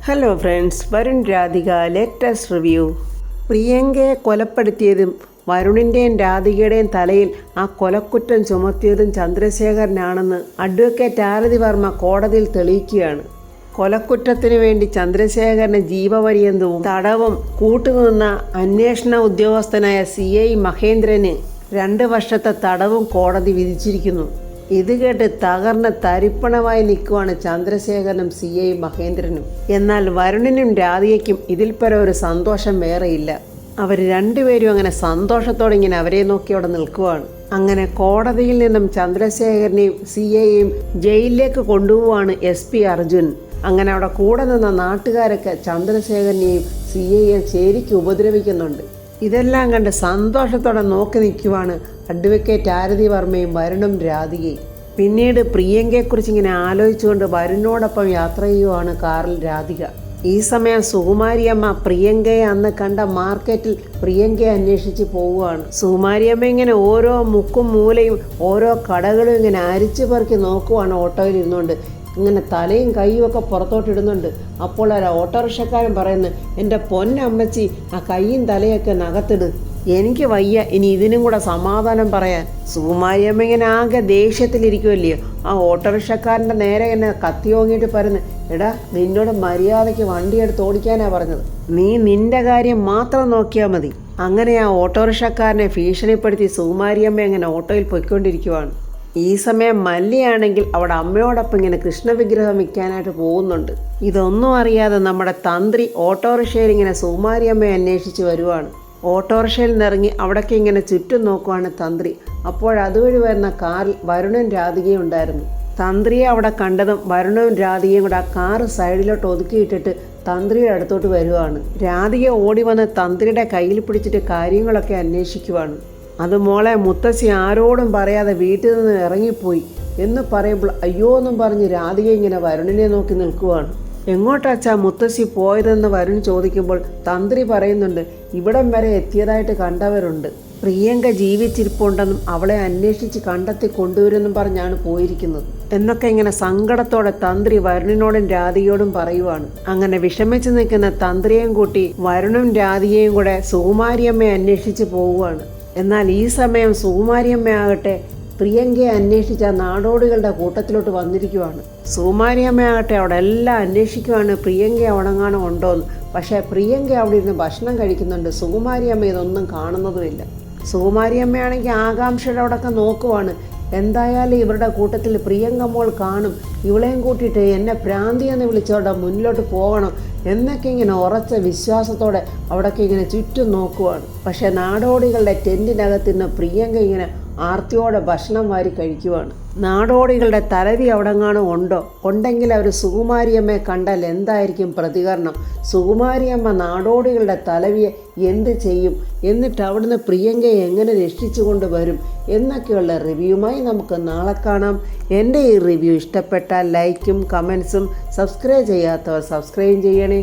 Hello friends, Varun Radhika latest review. പ്രിയങ്കയെ കൊലപ്പെടുത്തിയതും വരുണിൻ്റെയും രാധികയുടെയും തലയിൽ ആ കൊലക്കുറ്റം ചുമത്തിയതും ചന്ദ്രശേഖരനാണെന്ന് അഡ്വക്കേറ്റ് ആരതി വർമ്മ കോടതിയിൽ തെളിയിക്കുകയാണ്. കൊലക്കുറ്റത്തിനു വേണ്ടി ചന്ദ്രശേഖരന് ജീവപര്യന്തവും തടവും കൂട്ടുനിന്ന അന്വേഷണ ഉദ്യോഗസ്ഥനായ CI മഹേന്ദ്രന് 2 വർഷത്തെ തടവും കോടതി വിധിച്ചിരിക്കുന്നു. ഇത് കേട്ട് തകർന്ന് തരിപ്പണമായി നിൽക്കുവാണ് ചന്ദ്രശേഖരനും CI മഹേന്ദ്രനും. എന്നാൽ വരുണിനും രാധികയ്ക്കും ഇതിൽ പരം ഒരു സന്തോഷം വേറെയില്ല. അവർ രണ്ടുപേരും അങ്ങനെ സന്തോഷത്തോടെ ഇങ്ങനെ അവരെ നോക്കി അവിടെ നിൽക്കുവാണ്. അങ്ങനെ കോടതിയിൽ നിന്നും ചന്ദ്രശേഖരനെയും CIയെയും ജയിലിലേക്ക് കൊണ്ടുപോവാണ് SP അർജുൻ. അങ്ങനെ അവിടെ കൂടെ നിന്ന നാട്ടുകാരൊക്കെ ചന്ദ്രശേഖരനെയും CIയെയും ശരിക്ക് ഉപദ്രവിക്കുന്നുണ്ട്. ഇതെല്ലാം കണ്ട് സന്തോഷത്തോടെ നോക്കി നിൽക്കുവാണ് അഡ്വക്കേറ്റ് ആരതി വർമ്മയും വരുണും രാധികയും. പിന്നീട് പ്രിയങ്കയെക്കുറിച്ച് ഇങ്ങനെ ആലോചിച്ചുകൊണ്ട് വരുണിനോടൊപ്പം യാത്ര ചെയ്യുവാണ് കാറിൽ രാധിക. ഈ സമയം സുകുമാരിയമ്മ പ്രിയങ്കയെ അന്ന് കണ്ട മാർക്കറ്റിൽ പ്രിയങ്കയെ അന്വേഷിച്ച് പോവുകയാണ്. സുകുമാരിയമ്മ ഇങ്ങനെ ഓരോ മുക്കും മൂലയും ഓരോ കടകളും ഇങ്ങനെ അരിച്ചു പെറുക്കി നോക്കുവാണ്. ഓട്ടോയിൽ ഇരുന്നുകൊണ്ട് ഇങ്ങനെ തലയും കൈയും ഒക്കെ പുറത്തോട്ടിടുന്നുണ്ട്. അപ്പോൾ ഒരു ഓട്ടോറിക്ഷക്കാരൻ പറയുന്നു, എൻ്റെ പൊന്നമ്മച്ചി ആ കൈയും തലയൊക്കെ നകത്തിട്, എനിക്ക് വയ്യ ഇനി ഇതിനും കൂടെ സമാധാനം പറയാൻ. സുകുമാരിയമ്മ ഇങ്ങനെ ആകെ ദേഷ്യത്തിലിരിക്കുമല്ലയോ. ആ ഓട്ടോറിക്ഷക്കാരൻ്റെ നേരെ എന്നെ കത്തി ഓങ്ങിയിട്ട് പറയുന്നു, എടാ നിന്നോട് മര്യാദയ്ക്ക് വണ്ടിയെടുത്ത് ഓടിക്കാനാണ് പറഞ്ഞത്, നീ നിൻ്റെ കാര്യം മാത്രം നോക്കിയാൽ മതി. അങ്ങനെ ആ ഓട്ടോറിക്ഷക്കാരനെ ഭീഷണിപ്പെടുത്തി സുകുമാരിയമ്മ ഇങ്ങനെ ഓട്ടോയിൽ പൊയ്ക്കൊണ്ടിരിക്കുവാണ്. ഈ സമയം മല്ലിയാണെങ്കിൽ അവിടെ അമ്മയോടൊപ്പം ഇങ്ങനെ കൃഷ്ണവിഗ്രഹം വിൽക്കാനായിട്ട് പോകുന്നുണ്ട്. ഇതൊന്നും അറിയാതെ നമ്മുടെ തന്ത്രി ഓട്ടോറിക്ഷയിൽ ഇങ്ങനെ സുകുമാരിയമ്മയെ അന്വേഷിച്ച് വരുവാണ്. ഓട്ടോറിക്ഷയിൽ നിന്നിറങ്ങി അവിടേക്ക് ഇങ്ങനെ ചുറ്റും നോക്കുവാണ് തന്ത്രി. അപ്പോഴതുവഴി വരുന്ന കാറിൽ വരുണും രാധികയും ഉണ്ടായിരുന്നു. തന്ത്രിയെ അവിടെ കണ്ടതും വരുണും രാധികയും കൂടെ ആ കാറ് സൈഡിലോട്ട് ഒതുക്കിയിട്ടിട്ട് തന്ത്രിയുടെ അടുത്തോട്ട് വരുവാണ്. രാധിക ഓടി വന്ന് തന്ത്രിയുടെ കയ്യിൽ പിടിച്ചിട്ട് കാര്യങ്ങളൊക്കെ അന്വേഷിക്കുവാണ്. അത് മോളെ, മുത്തശ്ശി ആരോടും പറയാതെ വീട്ടിൽ നിന്ന് ഇറങ്ങിപ്പോയി എന്ന് പറയുമ്പോൾ അയ്യോ എന്നും പറഞ്ഞ് രാധിക ഇങ്ങനെ വരുണിനെ നോക്കി നിൽക്കുവാണ്. എങ്ങോട്ടാച്ചാ മുത്തശ്ശി പോയതെന്ന് വരുൺ ചോദിക്കുമ്പോൾ തന്ത്രി പറയുന്നുണ്ട്, ഇവിടം വരെ എത്തിയതായിട്ട് കണ്ടവരുണ്ട്, പ്രിയങ്ക ജീവിച്ചിരിപ്പുണ്ടെന്നും അവളെ അന്വേഷിച്ച് കണ്ടെത്തി കൊണ്ടുവരുമെന്നും പറഞ്ഞാണ് പോയിരിക്കുന്നത് എന്നൊക്കെ ഇങ്ങനെ സങ്കടത്തോടെ തന്ത്രി വരുണിനോടും രാധികയോടും പറയുവാണ്. അങ്ങനെ വിഷമിച്ച് നിൽക്കുന്ന തന്ത്രിയെയും കൂട്ടി വരുണും രാധികയും കൂടെ സുകുമാരിയമ്മയെ അന്വേഷിച്ച് പോവുകയാണ്. എന്നാൽ ഈ സമയം സുകുമാരിയമ്മയാകട്ടെ പ്രിയങ്കയെ അന്വേഷിച്ച നാടോടികളുടെ കൂട്ടത്തിലോട്ട് വന്നിരിക്കുവാണ്. സുകുമാരിയമ്മയാകട്ടെ അവിടെ എല്ലാം അന്വേഷിക്കുവാണ് പ്രിയങ്ക അവിടെങ്ങാനും ഉണ്ടോയെന്ന്. പക്ഷേ പ്രിയങ്ക അവിടെ ഇരുന്ന് ഭക്ഷണം കഴിക്കുന്നുണ്ട്. സുകുമാരിയമ്മ ഇതൊന്നും കാണുന്നതുമില്ല. സുകുമാരിയമ്മയാണെങ്കിൽ ആകാംക്ഷയുടെ അവിടെയൊക്കെ നോക്കുവാണ്. എന്തായാലും ഇവരുടെ കൂട്ടത്തിൽ പ്രിയങ്ക മോൾ കാണും, ഇവളെയും കൂട്ടിയിട്ട് എന്നെ പ്രാന്തിയെന്ന് വിളിച്ചോടെ മുന്നിലോട്ട് പോകണം എന്നൊക്കെ ഇങ്ങനെ ഉറച്ച വിശ്വാസത്തോടെ അവിടേക്ക് ഇങ്ങനെ ചുറ്റും നോക്കുവാണ്. പക്ഷേ നാടോടികളുടെ ടെൻറ്റിനകത്ത് നിന്ന് പ്രിയങ്ക ഇങ്ങനെ ആർത്തിയോടെ ഭക്ഷണം വാരി കഴിക്കുവാണ്. നാടോടികളുടെ തലവി അവിടെങ്ങാനും ഉണ്ടോ? ഉണ്ടെങ്കിൽ അവർ സുകുമാരിയമ്മയെ കണ്ടാൽ എന്തായിരിക്കും പ്രതികരണം? സുകുമാരിയമ്മ നാടോടികളുടെ തലവിയെ എന്ത് ചെയ്യും? എന്നിട്ട് അവിടുന്ന് പ്രിയങ്കയെ എങ്ങനെ രക്ഷിച്ചു കൊണ്ടുവരും എന്നൊക്കെയുള്ള റിവ്യൂമായി നമുക്ക് നാളെ കാണാം. എൻ്റെ ഈ റിവ്യൂ ഇഷ്ടപ്പെട്ടാൽ ലൈക്കും കമൻസും, സബ്സ്ക്രൈബ് ചെയ്യാത്തവർ സബ്സ്ക്രൈബ് ചെയ്യണേ.